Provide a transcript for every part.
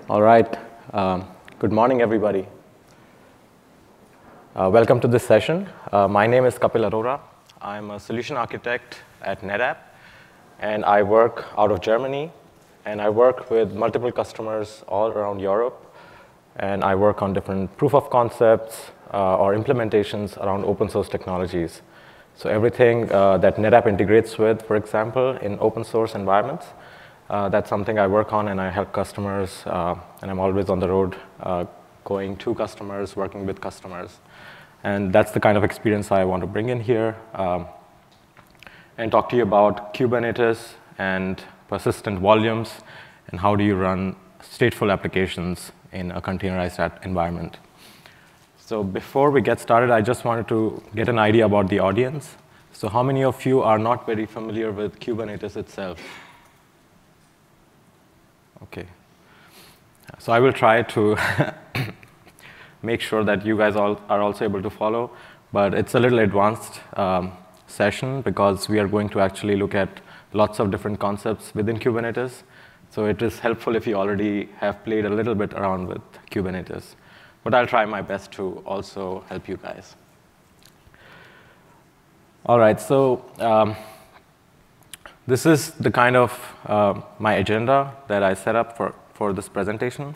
All right. Good morning, everybody. Welcome to this session. My name is Kapil Arora. I'm a solution architect at Netapp, and I work out of Germany. And I work with multiple customers all around Europe. And I work on different proof of concepts or implementations around open source technologies. So everything that Netapp integrates with, for example, in open source environments, that's something I work on, and I help customers, and I'm always on the road going to customers, working with customers. And that's the kind of experience I want to bring in here and talk to you about Kubernetes and persistent volumes and how do you run stateful applications in a containerized environment. So before we get started, I just wanted to get an idea about the audience. So how many of you are not very familiar with Kubernetes itself? OK. So I will try to make sure that you guys all are also able to follow. But it's a little advanced session because we are going to actually look at lots of different concepts within Kubernetes. So it is helpful if you already have played a little bit around with Kubernetes. But I'll try my best to also help you guys. All right, so this is the kind of my agenda that I set up for this presentation.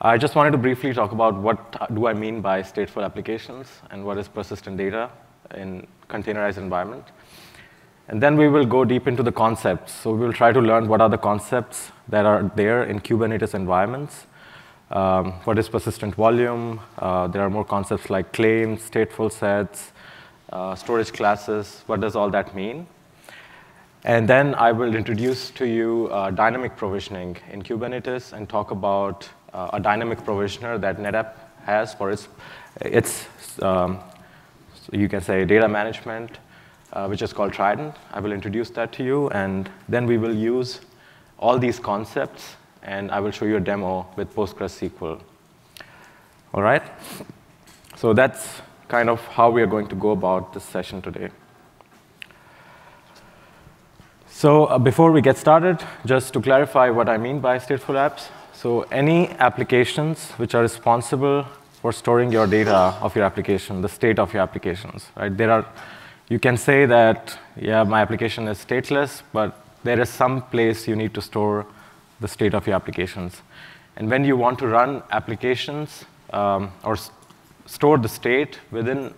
I just wanted to briefly talk about what do I mean by stateful applications and what is persistent data in containerized environment. And then we will go deep into the concepts. So we will try to learn what are the concepts that are there in Kubernetes environments. What is persistent volume? There are more concepts like claims, stateful sets, storage classes. What does all that mean? And then I will introduce to you dynamic provisioning in Kubernetes and talk about a dynamic provisioner that Netapp has for its you can say, data management, which is called Trident. I will introduce that to you. And then we will use all these concepts. And I will show you a demo with PostgreSQL. All right? So that's kind of how we are going to go about this session today. So before we get started, just to clarify what I mean by stateful apps. So any applications which are responsible for storing your data of your application, the state of your applications, right? You can say that, yeah, my application is stateless, but there is some place you need to store the state of your applications. And when you want to run applications or store the state within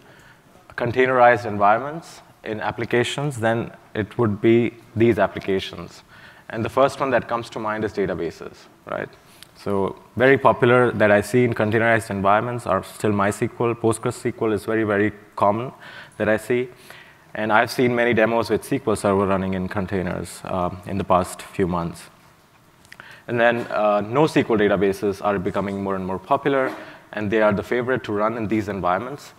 containerized environments in applications, then it would be these applications. And the first one that comes to mind is databases, right? So very popular that I see in containerized environments are still MySQL. PostgreSQL is very, very common that I see. And I've seen many demos with SQL Server running in containers in the past few months. And then NoSQL databases are becoming more and more popular, and they are the favorite to run in these environments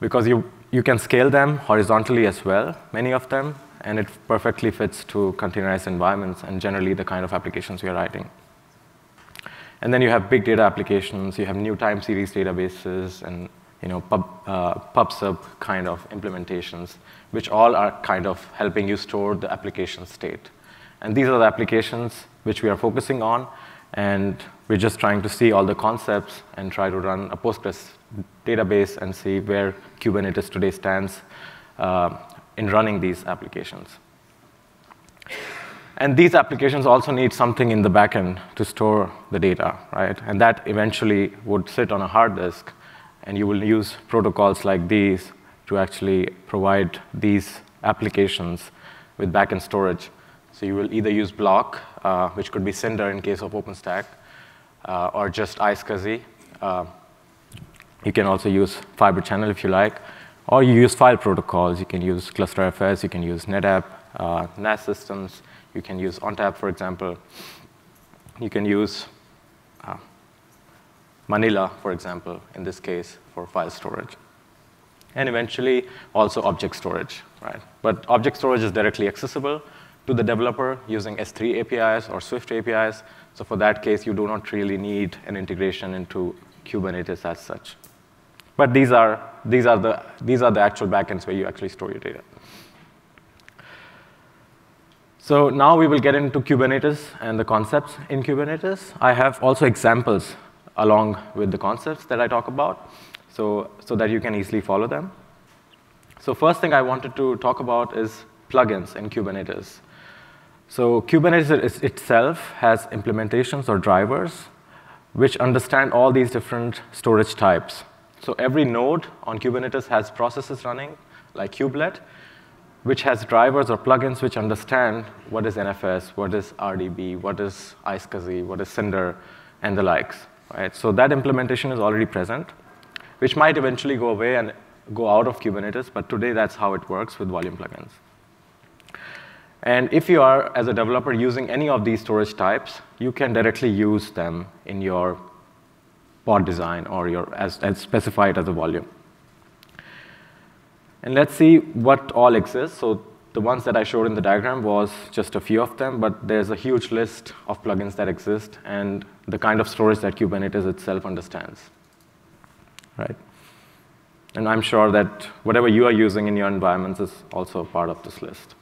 because you can scale them horizontally as well, many of them, and it perfectly fits to containerized environments and generally the kind of applications we are writing. And then you have big data applications, you have new time series databases, and PubSub kind of implementations, which all are kind of helping you store the application state. And these are the applications which we are focusing on, and we're just trying to see all the concepts and try to run a Postgres database and see where Kubernetes today stands in running these applications. And these applications also need something in the backend to store the data, right? And that eventually would sit on a hard disk, and you will use protocols like these to actually provide these applications with backend storage. So you will either use Block, which could be Cinder in case of OpenStack, or just iSCSI. You can also use Fiber Channel if you like, or you use file protocols. You can use ClusterFS, you can use Netapp, NAS systems, you can use ONTAP, for example. You can use Manila, for example, in this case, for file storage. And eventually, also object storage, right? But object storage is directly accessible to the developer using S3 APIs or Swift APIs. So for that case, you do not really need an integration into Kubernetes as such. But these are the actual backends where you actually store your data. So now we will get into Kubernetes and the concepts in Kubernetes. I have also examples along with the concepts that I talk about, so that you can easily follow them. So first thing I wanted to talk about is plugins in Kubernetes. So Kubernetes itself has implementations or drivers which understand all these different storage types. So every node on Kubernetes has processes running, like kubelet, which has drivers or plugins which understand what is NFS, what is RDB, what is iSCSI, what is Cinder, and the likes. Right? So that implementation is already present, which might eventually go away and go out of Kubernetes, but today that's how it works with volume plugins. And if you are, as a developer, using any of these storage types, you can directly use them in your pod design or as specified as a volume. And let's see what all exists. So the ones that I showed in the diagram was just a few of them, but there's a huge list of plugins that exist and the kind of storage that Kubernetes itself understands. Right? And I'm sure that whatever you are using in your environments is also part of this list.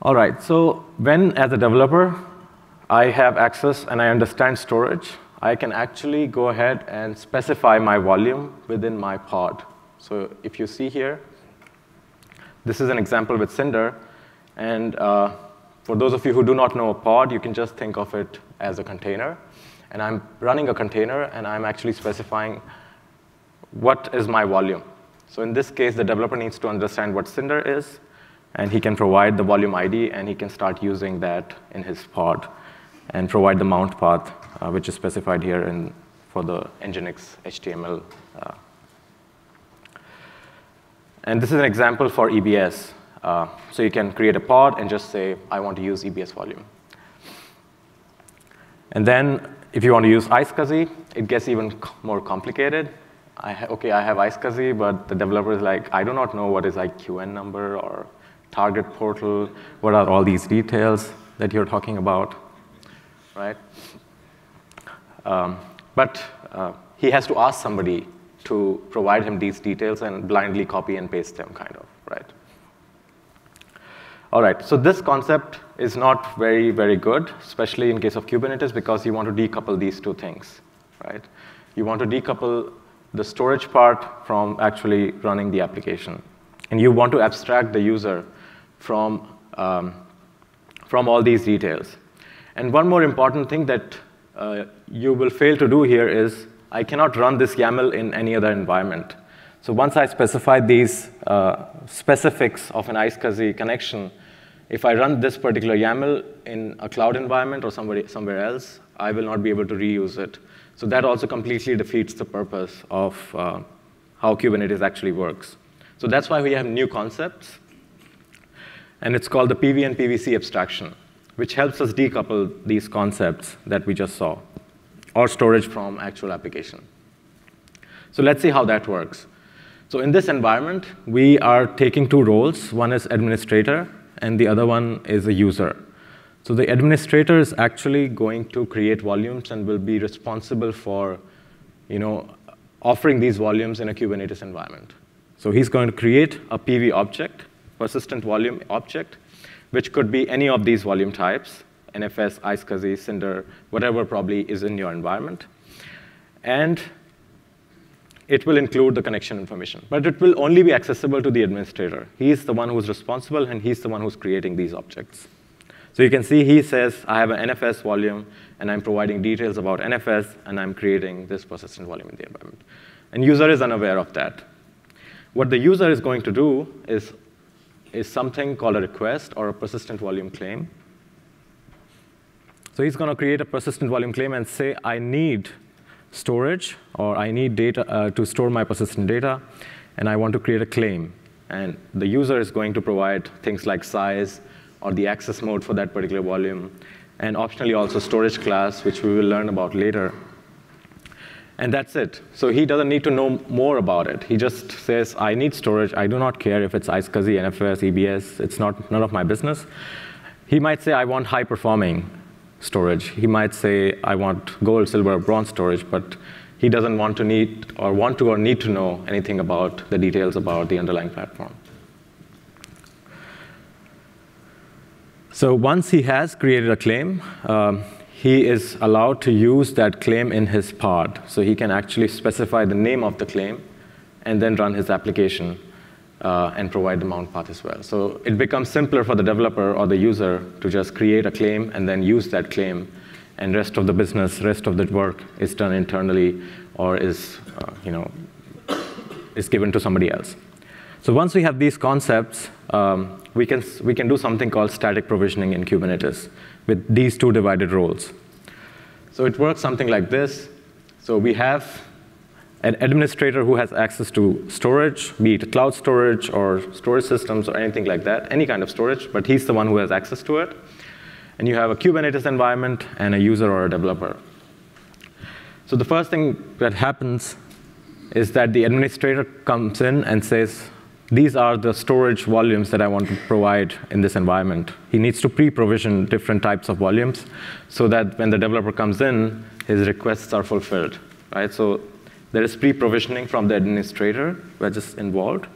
All right, so when, as a developer, I have access and I understand storage, I can actually go ahead and specify my volume within my pod. So if you see here, this is an example with Cinder. And for those of you who do not know a pod, you can just think of it as a container. And I'm running a container, and I'm actually specifying what is my volume. So in this case, the developer needs to understand what Cinder is, and he can provide the volume ID, and he can start using that in his pod and provide the mount path, which is specified here for the Nginx HTML. And this is an example for EBS. So you can create a pod and just say, I want to use EBS volume. And then if you want to use iSCSI, it gets even more complicated. OK, I have iSCSI, but the developer is like, I do not know what is IQN number or target portal, what are all these details that you're talking about, right? But he has to ask somebody to provide him these details and blindly copy and paste them, kind of, right? All right, so this concept is not very, very good, especially in case of Kubernetes, because you want to decouple these two things, right? You want to decouple the storage part from actually running the application. And you want to abstract the user from all these details. And one more important thing that you will fail to do here is I cannot run this YAML in any other environment. So once I specify these specifics of an iSCSI connection, if I run this particular YAML in a cloud environment or somewhere else, I will not be able to reuse it. So that also completely defeats the purpose of how Kubernetes actually works. So that's why we have new concepts. And it's called the PV and PVC abstraction, which helps us decouple these concepts that we just saw, or storage from actual application. So let's see how that works. So in this environment, we are taking two roles. One is administrator, and the other one is a user. So the administrator is actually going to create volumes and will be responsible for offering these volumes in a Kubernetes environment. So he's going to create a PV object, persistent volume object, which could be any of these volume types, NFS, iSCSI, Cinder, whatever probably is in your environment. And it will include the connection information. But it will only be accessible to the administrator. He's the one who's responsible, and he's the one who's creating these objects. So you can see he says, I have an NFS volume, and I'm providing details about NFS, and I'm creating this persistent volume in the environment. And user is unaware of that. What the user is going to do is something called a request or a persistent volume claim. So he's going to create a persistent volume claim and say, I need storage, or I need data to store my persistent data, and I want to create a claim. And the user is going to provide things like size or the access mode for that particular volume, and optionally also storage class, which we will learn about later. And that's it. So he doesn't need to know more about it. He just says, I need storage. I do not care if it's iSCSI, NFS, EBS. It's none of my business. He might say, I want high-performing storage. He might say, I want gold, silver, bronze storage, but he doesn't want to need to know anything about the details about the underlying platform. So once he has created a claim, he is allowed to use that claim in his pod. So he can actually specify the name of the claim and then run his application and provide the mount path as well. So it becomes simpler for the developer or the user to just create a claim and then use that claim, and rest of the business, rest of the work is done internally or is, is given to somebody else. So once we have these concepts, we can do something called static provisioning in Kubernetes with these two divided roles. So it works something like this. So we have an administrator who has access to storage, be it cloud storage or storage systems or anything like that, any kind of storage, but he's the one who has access to it. And you have a Kubernetes environment and a user or a developer. So the first thing that happens is that the administrator comes in and says, these are the storage volumes that I want to provide in this environment. He needs to pre-provision different types of volumes so that when the developer comes in, his requests are fulfilled, right? So there is pre-provisioning from the administrator, which is involved.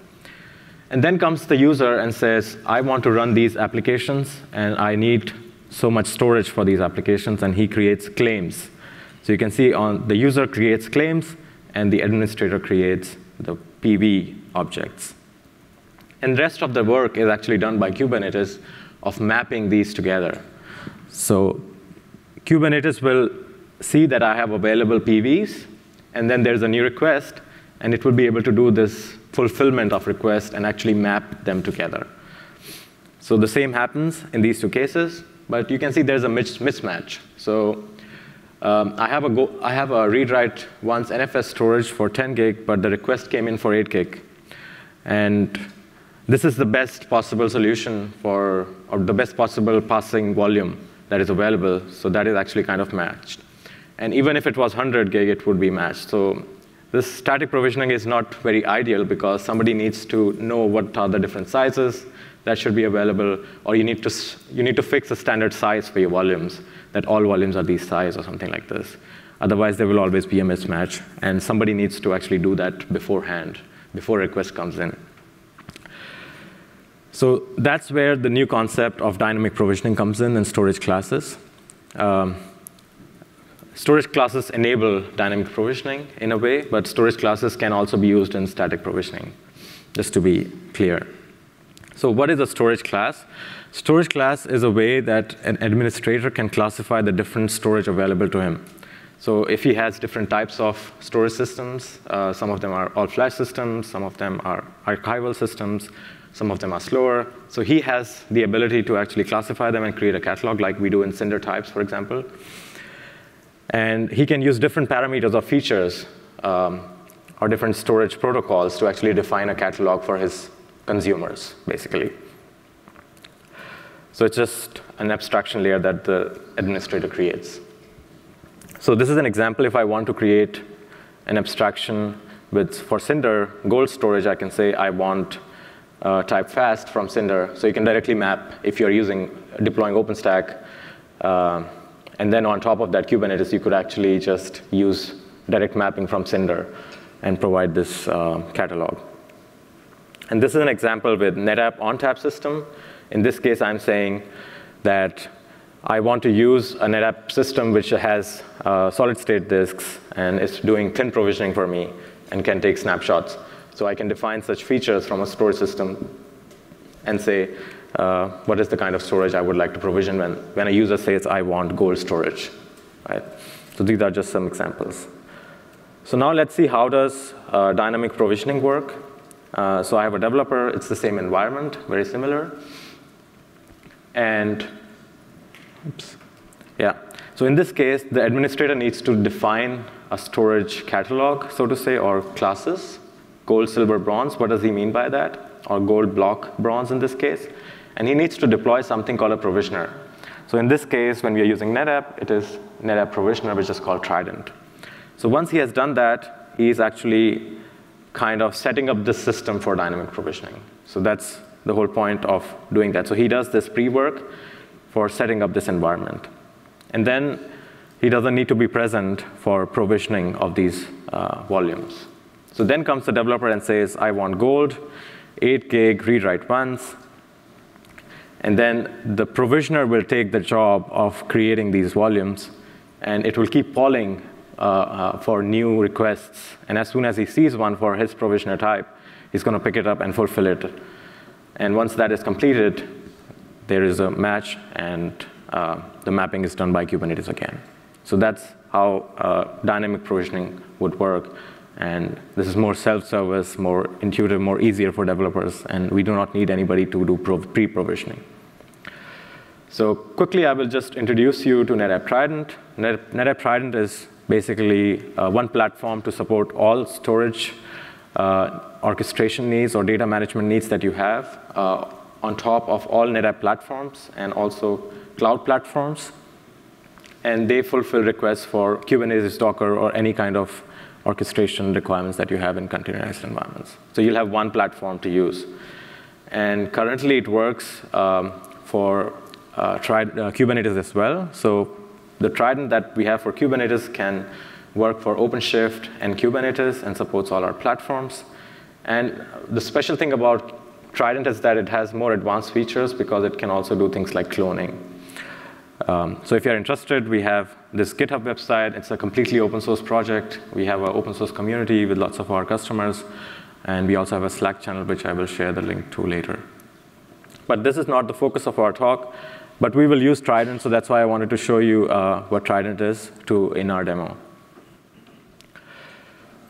And then comes the user and says, I want to run these applications, and I need so much storage for these applications, and he creates claims. So you can see the user creates claims, and the administrator creates the PV objects. And the rest of the work is actually done by Kubernetes of mapping these together. So Kubernetes will see that I have available PVs, and then there's a new request, and it will be able to do this fulfillment of requests and actually map them together. So the same happens in these two cases, but you can see there's a mismatch. So I have a read-write once NFS storage for 10 gig, but the request came in for 8 gig. And this is the best possible solution or the best possible passing volume that is available. So that is actually kind of matched. And even if it was 100 gig, it would be matched. So this static provisioning is not very ideal because somebody needs to know what are the different sizes that should be available, or you need to fix a standard size for your volumes, that all volumes are these size or something like this. Otherwise, there will always be a mismatch, and somebody needs to actually do that beforehand, before a request comes in. So that's where the new concept of dynamic provisioning comes in storage classes. Storage classes enable dynamic provisioning in a way, but storage classes can also be used in static provisioning, just to be clear. So what is a storage class? Storage class is a way that an administrator can classify the different storage available to him. So if he has different types of storage systems, some of them are all-flash systems, some of them are archival systems, some of them are slower. So he has the ability to actually classify them and create a catalog like we do in Cinder types, for example. And he can use different parameters or features or different storage protocols to actually define a catalog for his consumers, basically. So it's just an abstraction layer that the administrator creates. So this is an example. If I want to create an abstraction for Cinder gold storage, I can say I want type fast from Cinder. So you can directly map if you're deploying OpenStack. And then on top of that Kubernetes, you could actually just use direct mapping from Cinder and provide this catalog. And this is an example with Netapp ONTAP system. In this case, I'm saying that I want to use a Netapp system which has solid-state disks and is doing thin provisioning for me and can take snapshots. So I can define such features from a storage system and say, what is the kind of storage I would like to provision when a user says, I want gold storage, right? So these are just some examples. So now let's see how does dynamic provisioning work. So I have a developer. It's the same environment, very similar. And oops. Yeah. So in this case, the administrator needs to define a storage catalog, so to say, or classes, gold, silver, bronze. What does he mean by that? Or gold, block, bronze in this case. And he needs to deploy something called a provisioner. So in this case, when we are using Netapp, it is Netapp provisioner, which is called Trident. So once he has done that, he is actually kind of setting up this system for dynamic provisioning. So that's the whole point of doing that. So he does this pre-work for setting up this environment. And then he doesn't need to be present for provisioning of these volumes. So then comes the developer and says, I want gold, 8 gig, read-write once. And then the provisioner will take the job of creating these volumes, and it will keep polling for new requests. And as soon as he sees one for his provisioner type, he's going to pick it up and fulfill it. And once that is completed, there is a match, and the mapping is done by Kubernetes again. So that's how dynamic provisioning would work. And this is more self-service, more intuitive, more easier for developers, and we do not need anybody to do pre-provisioning. So quickly, I will just introduce you to Netapp Trident. Netapp Trident is basically one platform to support all storage orchestration needs or data management needs that you have on top of all Netapp platforms and also cloud platforms. And they fulfill requests for Kubernetes, Docker, or any kind of orchestration requirements that you have in containerized environments. So you'll have one platform to use. And currently, it works for Kubernetes as well. So the Trident that we have for Kubernetes can work for OpenShift and Kubernetes and supports all our platforms. And the special thing about Trident is that it has more advanced features because it can also do things like cloning. So if you're interested, we have this GitHub website. It's a completely open source project. We have an open source community with lots of our customers. And we also have a Slack channel, which I will share the link to later. But this is not the focus of our talk. But we will use Trident, so that's why I wanted to show you what Trident is in our demo.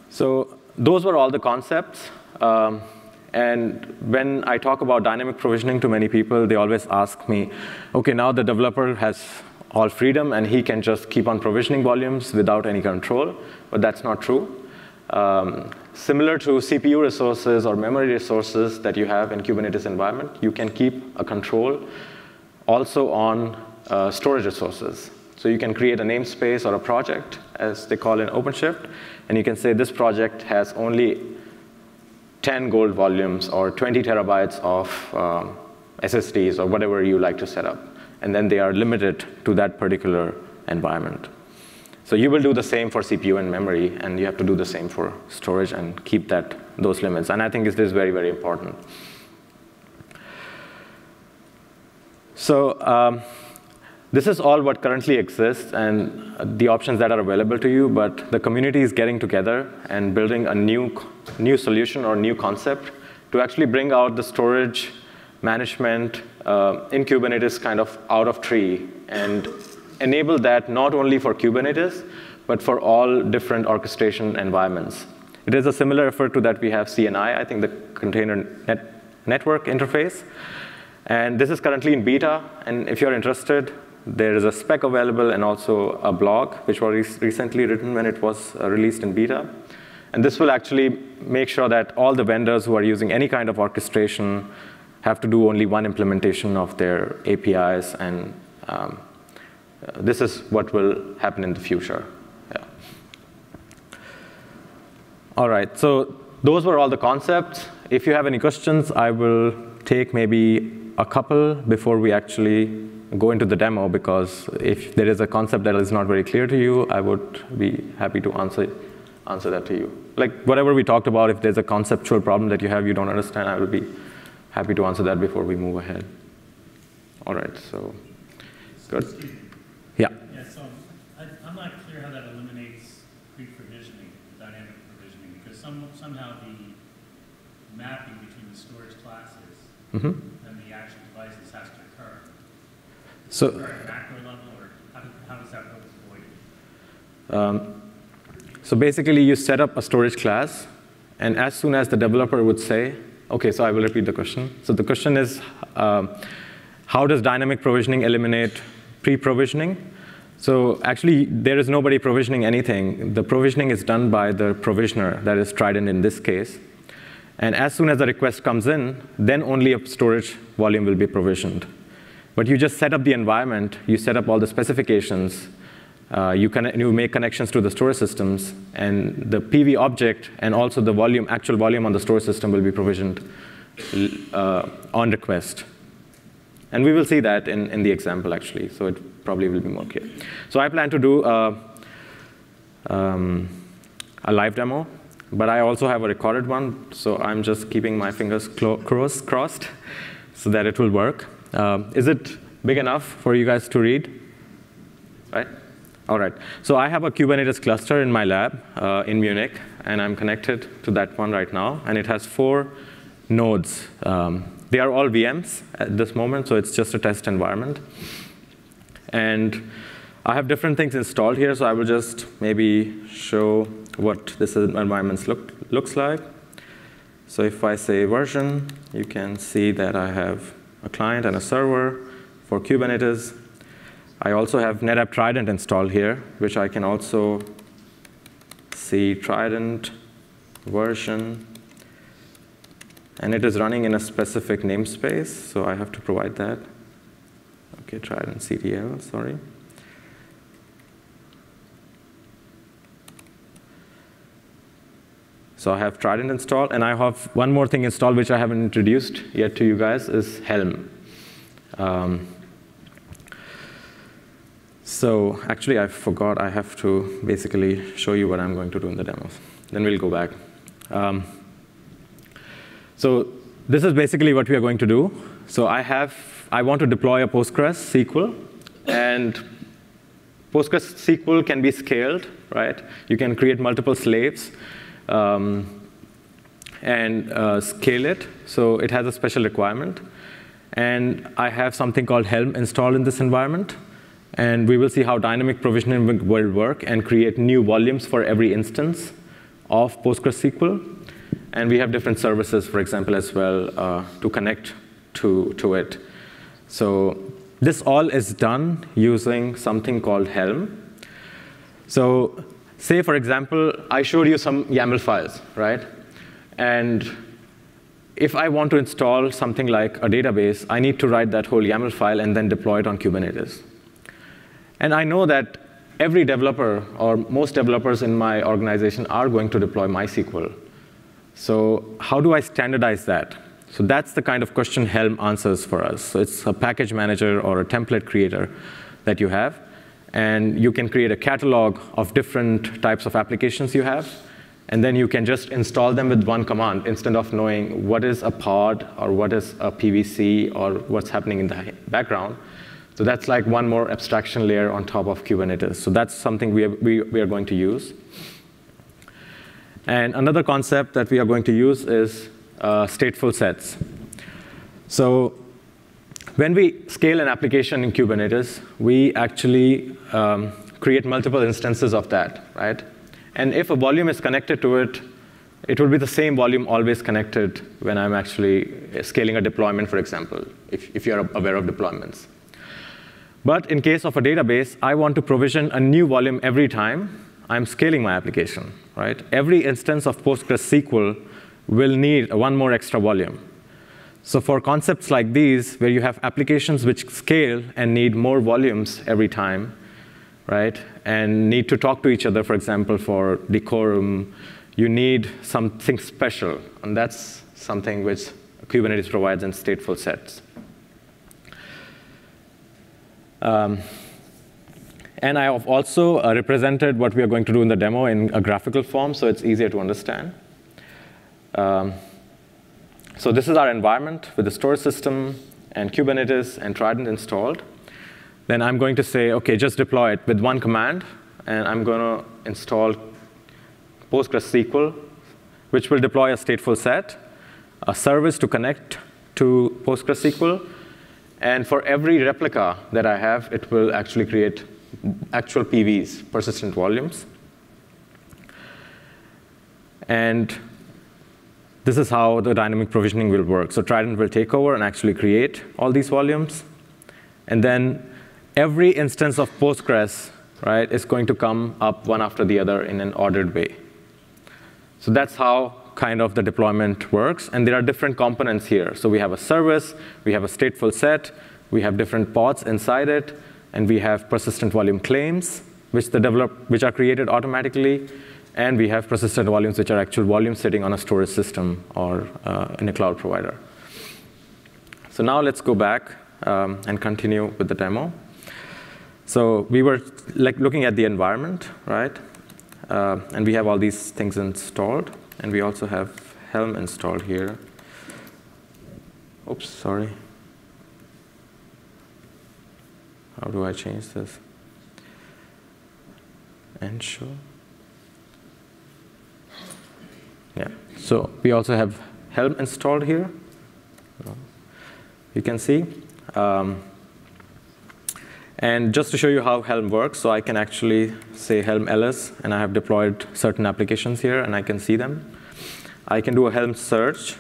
So those were all the concepts. And when I talk about dynamic provisioning to many people, they always ask me, OK, now the developer has all freedom, and he can just keep on provisioning volumes without any control. But that's not true. Similar to CPU resources or memory resources that you have in Kubernetes environment, you can keep a control also on storage resources. So you can create a namespace or a project, as they call in OpenShift, and you can say this project has only 10 gold volumes or 20 terabytes of SSDs or whatever you like to set up. And then they are limited to that particular environment. So you will do the same for CPU and memory, and you have to do the same for storage and keep those limits. And I think this is very, very important. So this is all what currently exists and the options that are available to you, but the community is getting together and building a new solution or new concept to actually bring out the storage management in Kubernetes kind of out of tree and enable that not only for Kubernetes, but for all different orchestration environments. It is a similar effort to that we have CNI, I think the container network interface. And this is currently in beta, and if you're interested, there is a spec available and also a blog, which was recently written when it was released in beta. And this will actually make sure that all the vendors who are using any kind of orchestration have to do only one implementation of their APIs, and this is what will happen in the future. Yeah. All right, so those were all the concepts. If you have any questions, I will take maybe a couple before we actually go into the demo, because if there is a concept that is not very clear to you, I would be happy to answer that to you. Like whatever we talked about, if there's a conceptual problem that you don't understand, I will be happy to answer that before we move ahead. All right, so good. Yeah. Yeah, so I'm not clear how that eliminates pre-provisioning, dynamic provisioning, because somehow the mapping between the storage classes and the actual devices has to occur. So, at a macro level, or how does that work avoided? So basically, you set up a storage class, and as soon as the developer would say, OK, so I will repeat the question. So the question is, how does dynamic provisioning eliminate pre-provisioning? So actually, there is nobody provisioning anything. The provisioning is done by the provisioner, that is Trident in this case. And as soon as the request comes in, then only a storage volume will be provisioned. But you just set up the environment, you set up all the specifications, you make connections to the storage systems, and the PV object and also the actual volume on the storage system will be provisioned on request. And we will see that in the example, actually, so it probably will be more clear. So I plan to do a live demo, but I also have a recorded one, so I'm just keeping my fingers crossed so that it will work. Is it big enough for you guys to read? Right? All right. So I have a Kubernetes cluster in my lab in Munich, and I'm connected to that one right now. And it has 4 nodes. They are all VMs at this moment, so it's just a test environment. And I have different things installed here, so I will just maybe show what this environment looks like. So if I say version, you can see that I have a client and a server for Kubernetes. I also have Netapp Trident installed here, which I can also see Trident version. And it is running in a specific namespace, so I have to provide that. OK, Trident CTL, sorry. So I have Trident installed, and I have one more thing installed which I haven't introduced yet to you guys is Helm. So actually, I forgot I have to basically show you what I'm going to do in the demos. Then we'll go back. So this is basically what we are going to do. So I want to deploy a Postgres SQL, and Postgres SQL can be scaled, right? You can create multiple slaves and scale it. So it has a special requirement. And I have something called Helm installed in this environment. And we will see how dynamic provisioning will work and create new volumes for every instance of PostgreSQL. And we have different services, for example, as well, to connect to it. So this all is done using something called Helm. So say, for example, I showed you some YAML files, right? And if I want to install something like a database, I need to write that whole YAML file and then deploy it on Kubernetes. And I know that every developer, or most developers in my organization, are going to deploy MySQL. So how do I standardize that? So that's the kind of question Helm answers for us. So it's a package manager or a template creator that you have. And you can create a catalog of different types of applications you have. And then you can just install them with one command instead of knowing what is a pod or what is a PVC or what's happening in the background. So that's like one more abstraction layer on top of Kubernetes. So that's something we are going to use. And another concept that we are going to use is stateful sets. So when we scale an application in Kubernetes, we actually create multiple instances of that, right? And if a volume is connected to it, it will be the same volume always connected when I'm actually scaling a deployment, for example, if you're aware of deployments. But in case of a database, I want to provision a new volume every time I'm scaling my application, right? Every instance of PostgreSQL will need one more extra volume. So for concepts like these, where you have applications which scale and need more volumes every time, right, and need to talk to each other, for example, for decorum, you need something special. And that's something which Kubernetes provides in stateful sets. And I have also represented what we are going to do in the demo in a graphical form, so it's easier to understand. So this is our environment with the storage system and Kubernetes and Trident installed. Then I'm going to say, OK, just deploy it with one command. And I'm going to install PostgreSQL, which will deploy a stateful set, a service to connect to PostgreSQL. And for every replica that I have, it will actually create actual PVs, persistent volumes. And this is how the dynamic provisioning will work. So Trident will take over and actually create all these volumes. And then every instance of Postgres, right, is going to come up one after the other in an ordered way. So that's how kind of the deployment works. And there are different components here. So we have a service, we have a stateful set, we have different pods inside it, and we have PersistentVolumeClaims, which are created automatically. And we have persistent volumes, which are actual volumes sitting on a storage system or in a cloud provider. So now let's go back and continue with the demo. So we were looking at the environment, right? And we have all these things installed. And we also have Helm installed here. Oops, sorry. How do I change this? Ensure. Yeah. So we also have Helm installed here. You can see. And just to show you how Helm works, so I can actually say Helm ls, and I have deployed certain applications here, and I can see them. I can do a Helm search,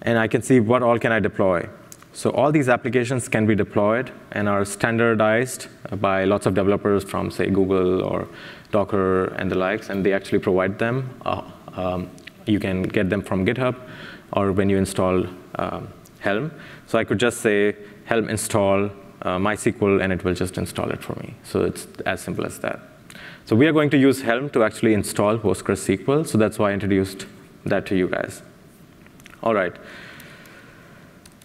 and I can see what all can I deploy. So all these applications can be deployed and are standardized by lots of developers from, say, Google or Docker and the likes, and they actually provide them. You can get them from GitHub or when you install Helm. So I could just say Helm install MySQL, and it will just install it for me. So it's as simple as that. So we are going to use Helm to actually install PostgreSQL. So that's why I introduced that to you guys. All right.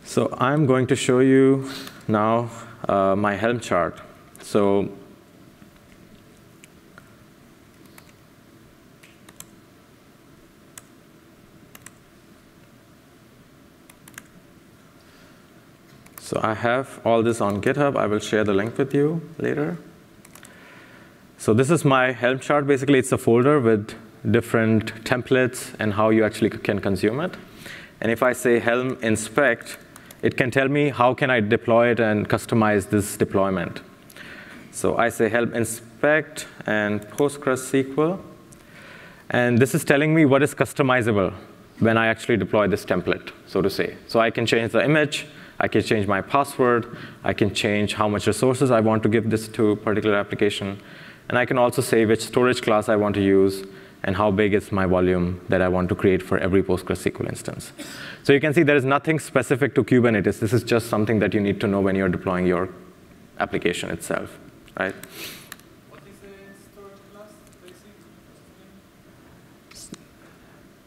So I'm going to show you now my Helm chart. So I have all this on GitHub. I will share the link with you later. So this is my Helm chart. Basically, it's a folder with different templates and how you actually can consume it. And if I say Helm inspect, it can tell me how can I deploy it and customize this deployment. So I say Helm inspect and PostgreSQL. And this is telling me what is customizable when I actually deploy this template, so to say. So I can change the image. I can change my password. I can change how much resources I want to give this to a particular application. And I can also say which storage class I want to use and how big is my volume that I want to create for every PostgreSQL instance. So you can see there is nothing specific to Kubernetes. This is just something that you need to know when you're deploying your application itself, right? What is a storage class, basically?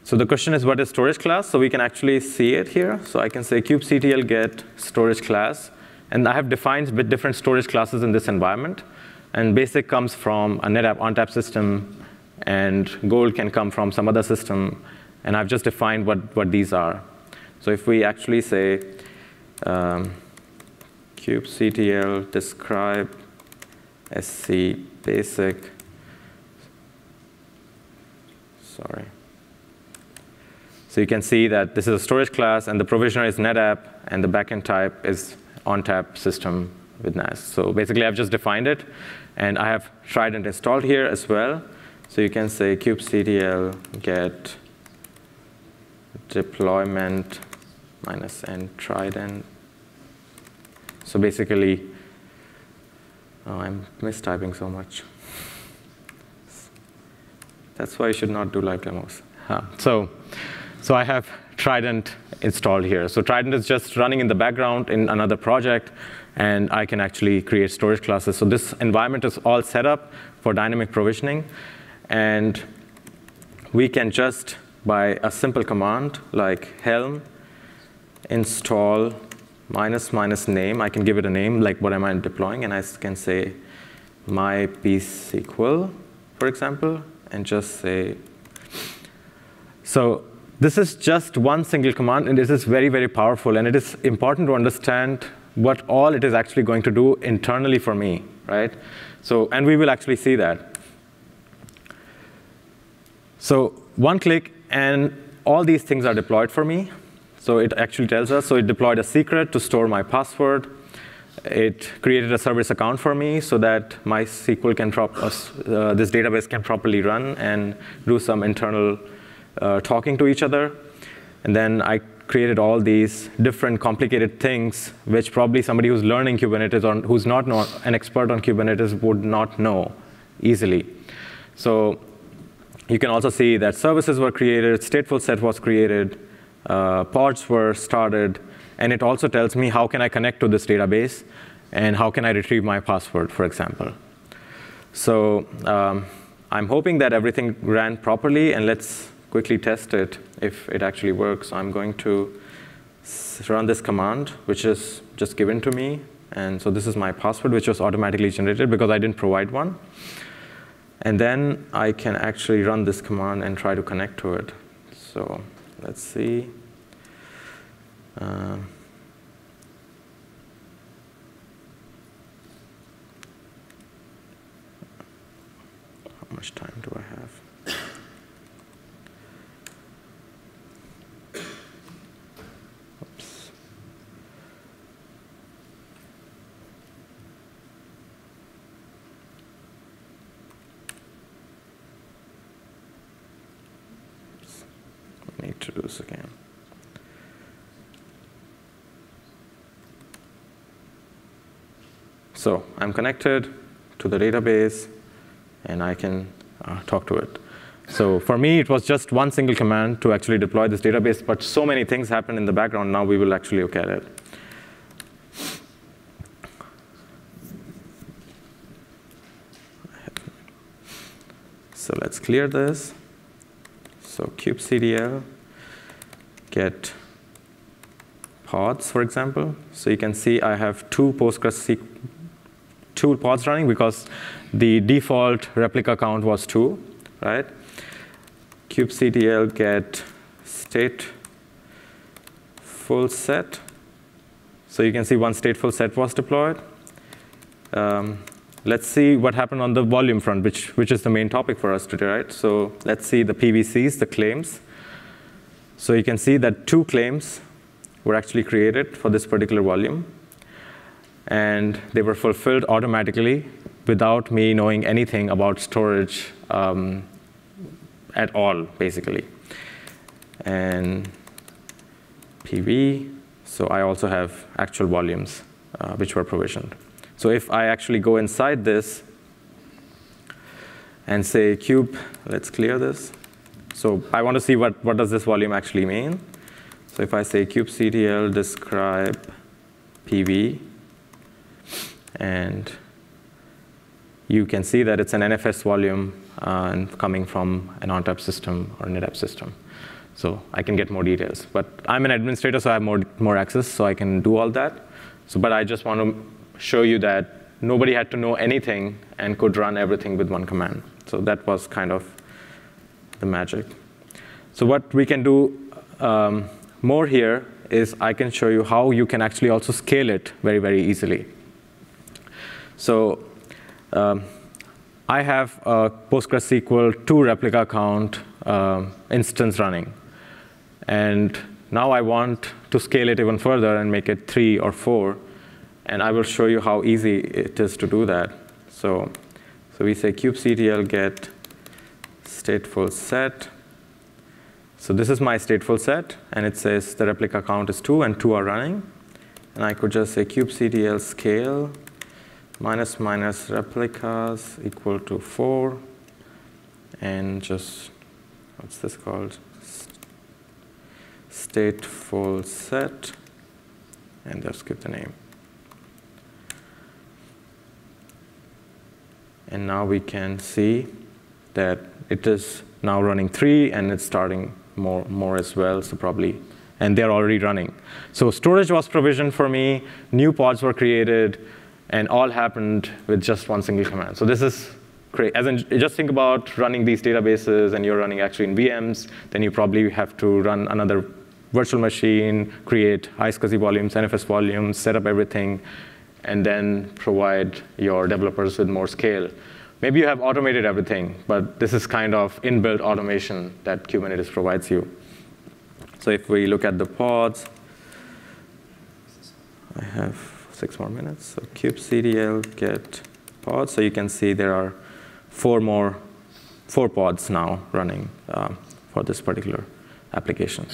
So the question is, what is storage class? So we can actually see it here. So I can say kubectl get storage class. And I have defined with different storage classes in this environment. And basic comes from a Netapp ONTAP system, and gold can come from some other system. And I've just defined what these are. So if we actually say kubectl describe sc basic, sorry. So you can see that this is a storage class, and the provisioner is Netapp, and the backend type is ONTAP system with NAS. So basically, I've just defined it, and I have Trident installed here as well. So you can say kubectl get deployment -n Trident. So basically, oh, I'm mistyping so much. That's why you should not do live demos. So I have Trident installed here. So Trident is just running in the background in another project, and I can actually create storage classes. So this environment is all set up for dynamic provisioning. And we can just, by a simple command like Helm install --name, I can give it a name, like what am I deploying, and I can say mypsql, for example, and just say, so this is just one single command, and this is very, very powerful, and it is important to understand what all it is actually going to do internally for me, right? So, and we will actually see that. So one click, and all these things are deployed for me. So it actually tells us, so it deployed a secret to store my password. It created a service account for me so that MySQL can this database can properly run and do some internal talking to each other. And then I created all these different complicated things, which probably somebody who's learning Kubernetes or who's not an expert on Kubernetes would not know easily. So you can also see that services were created, stateful set was created, pods were started, and it also tells me how can I connect to this database and how can I retrieve my password, for example. So I'm hoping that everything ran properly, and let's quickly test it if it actually works. So I'm going to run this command, which is just given to me. And so this is my password, which was automatically generated because I didn't provide one. And then I can actually run this command and try to connect to it. So let's see. much time do I have? Oops. I need to do this again. So I'm connected to the database, and I can talk to it. So for me, it was just one single command to actually deploy this database, but so many things happen in the background. Now we will actually look at it. So let's clear this. So kubectl get pods, for example. So you can see I have two pods running because the default replica count was 2, right? kubectl get stateful set. So you can see one stateful set was deployed. Let's see what happened on the volume front, which is the main topic for us today, right? So let's see the PVCs, the claims. So you can see that 2 claims were actually created for this particular volume. And they were fulfilled automatically without me knowing anything about storage at all, basically. And PV, so I also have actual volumes which were provisioned. So if I actually go inside this and say kube, let's clear this. So I want to see what does this volume actually mean. So if I say kubectl describe PV, and you can see that it's an NFS volume coming from an ONTAP system or Netapp system. So I can get more details. But I'm an administrator, so I have more access, so I can do all that. So, but I just want to show you that nobody had to know anything and could run everything with one command. So that was kind of the magic. So what we can do more here is I can show you how you can actually also scale it very, very easily. So I have a PostgreSQL 2 replica count instance running. And now I want to scale it even further and make it 3 or 4. And I will show you how easy it is to do that. So we say kubectl get stateful set. So this is my stateful set. And it says the replica count is 2, and 2 are running. And I could just say kubectl scale -- replicas equal to 4. And just, what's this called? Stateful set. And just give the name. And now we can see that it is now running 3, and it's starting more as well, so probably, and they're already running. So storage was provisioned for me, new pods were created, and all happened with just one single command. So this is great. As in, just think about running these databases, and you're running actually in VMs, then you probably have to run another virtual machine, create high-SCSI volumes, NFS volumes, set up everything, and then provide your developers with more scale. Maybe you have automated everything, but this is kind of inbuilt automation that Kubernetes provides you. So if we look at the pods, I have 6 more minutes. So kubectl get pods. So you can see there are 4 pods now running for this particular application.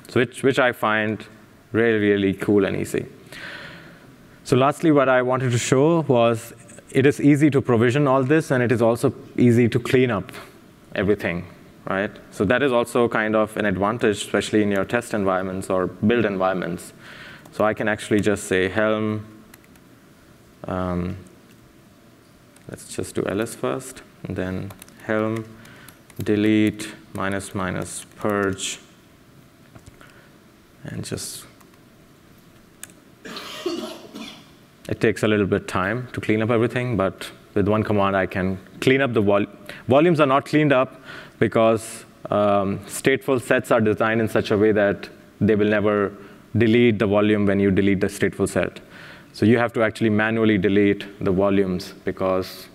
So which I find really, really cool and easy. So lastly, what I wanted to show was it is easy to provision all this, and it is also easy to clean up everything, right? So that is also kind of an advantage, especially in your test environments or build environments. So I can actually just say Helm. Let's just do ls first, and then Helm delete -- purge, and just it takes a little bit of time to clean up everything, but with one command I can clean up the volumes. Are not cleaned up because stateful sets are designed in such a way that they will never delete the volume when you delete the stateful set. So you have to actually manually delete the volumes because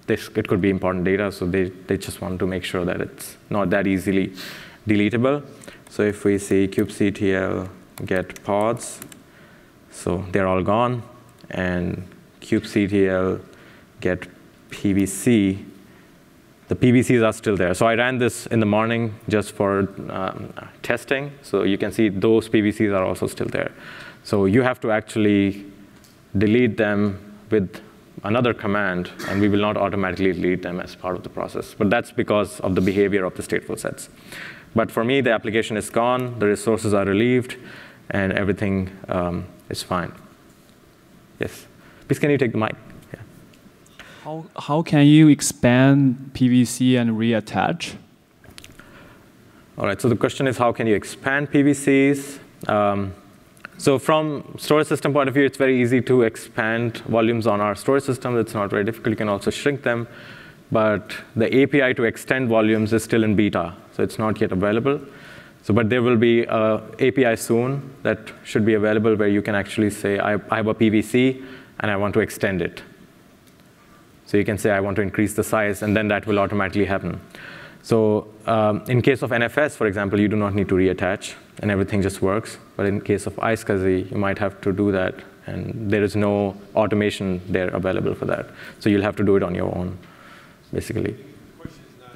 it could be important data, so they just want to make sure that it's not that easily deletable. So if we see kubectl get pods, so they're all gone, and kubectl get pvc, the PVCs are still there. So I ran this in the morning just for testing. So you can see those PVCs are also still there. So you have to actually delete them with another command, and we will not automatically delete them as part of the process. But that's because of the behavior of the stateful sets. But for me, the application is gone, the resources are relieved, and everything is fine. Yes? Please, can you take the mic? How can you expand PVC and reattach? All right, so the question is, how can you expand PVCs? So from storage system point of view, it's very easy to expand volumes on our storage system. It's not very difficult. You can also shrink them. But the API to extend volumes is still in beta, so it's not yet available. So, but there will be an API soon that should be available where you can actually say, I have a PVC, and I want to extend it. So you can say, I want to increase the size, and then that will automatically happen. So in case of NFS, for example, you do not need to reattach, and everything just works. But in case of iSCSI, you might have to do that, and there is no automation there available for that. So you'll have to do it on your own, basically. The question is not,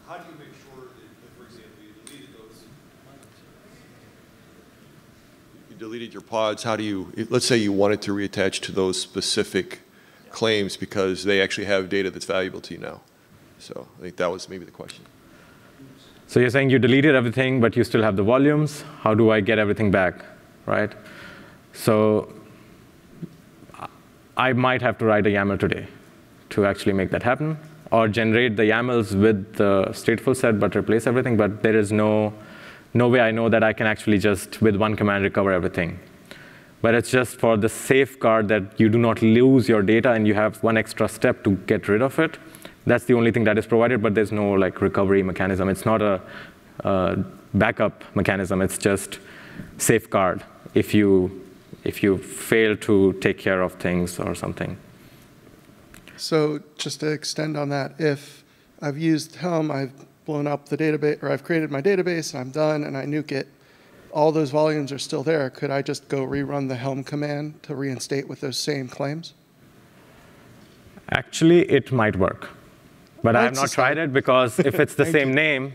how do you make sure that, for example, you deleted your pods, how do you, let's say you wanted to reattach to those specific claims because they actually have data that's valuable to you now. So I think that was maybe the question. So you're saying you deleted everything, but you still have the volumes. How do I get everything back, right? So I might have to write a YAML today to actually make that happen, or generate the YAMLs with the stateful set, but replace everything. But there is no way I know that I can actually just, with one command, recover everything. But it's just for the safeguard that you do not lose your data and you have one extra step to get rid of it. That's the only thing that is provided, but there's no like recovery mechanism. It's not a backup mechanism. It's just safeguard if you fail to take care of things or something. So just to extend on that, if I've used Helm, I've blown up the database, or I've created my database, and I'm done, and I nuke it, all those volumes are still there. Could I just go rerun the Helm command to reinstate with those same claims? Actually, it might work. But I have not tried it, because if it's the same name,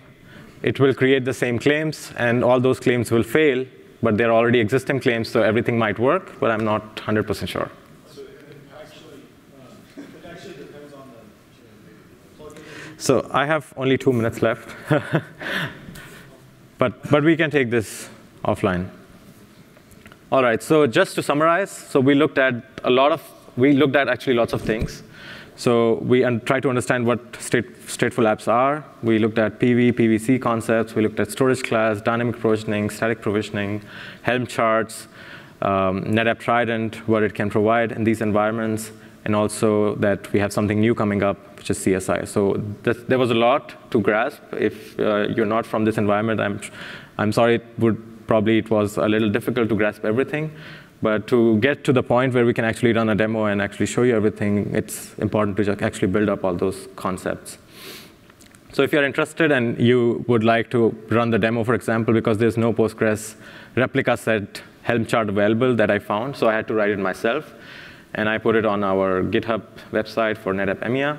it will create the same claims, and all those claims will fail, but they're already existing claims, so everything might work, but I'm not 100% sure. So it actually depends on the plugin. So I have only 2 minutes left. but we can take this offline. All right, so just to summarize, so we looked at actually lots of things. So we tried to understand what stateful apps are. We looked at PV, PVC concepts. We looked at storage class, dynamic provisioning, static provisioning, Helm charts, Netapp Trident, what it can provide in these environments, and also that we have something new coming up, which is CSI. So there was a lot to grasp. If you're not from this environment, I'm sorry, it was a little difficult to grasp everything. But to get to the point where we can actually run a demo and actually show you everything, it's important to just actually build up all those concepts. So if you're interested and you would like to run the demo, for example, because there's no Postgres replica set Helm chart available that I found, so I had to write it myself. And I put it on our GitHub website for Netapp EMEA.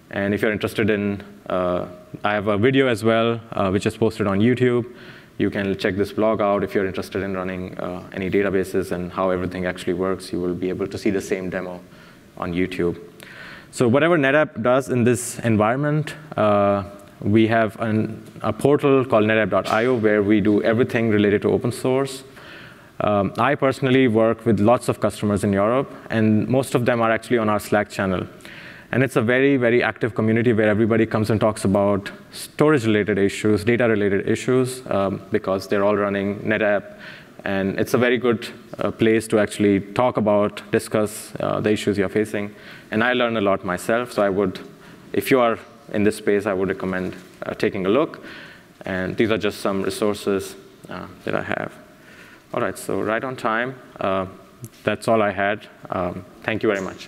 And if you're interested in, I have a video as well, which is posted on YouTube. You can check this blog out if you're interested in running any databases and how everything actually works. You will be able to see the same demo on YouTube. So whatever Netapp does in this environment, we have a portal called netapp.io where we do everything related to open source. I personally work with lots of customers in Europe, and most of them are actually on our Slack channel. And it's a very, very active community where everybody comes and talks about storage-related issues, data-related issues, because they're all running Netapp. And it's a very good place to actually talk about, discuss the issues you're facing. And I learn a lot myself, so I would, if you are in this space, I would recommend taking a look. And these are just some resources that I have. All right, so right on time. That's all I had. Thank you very much.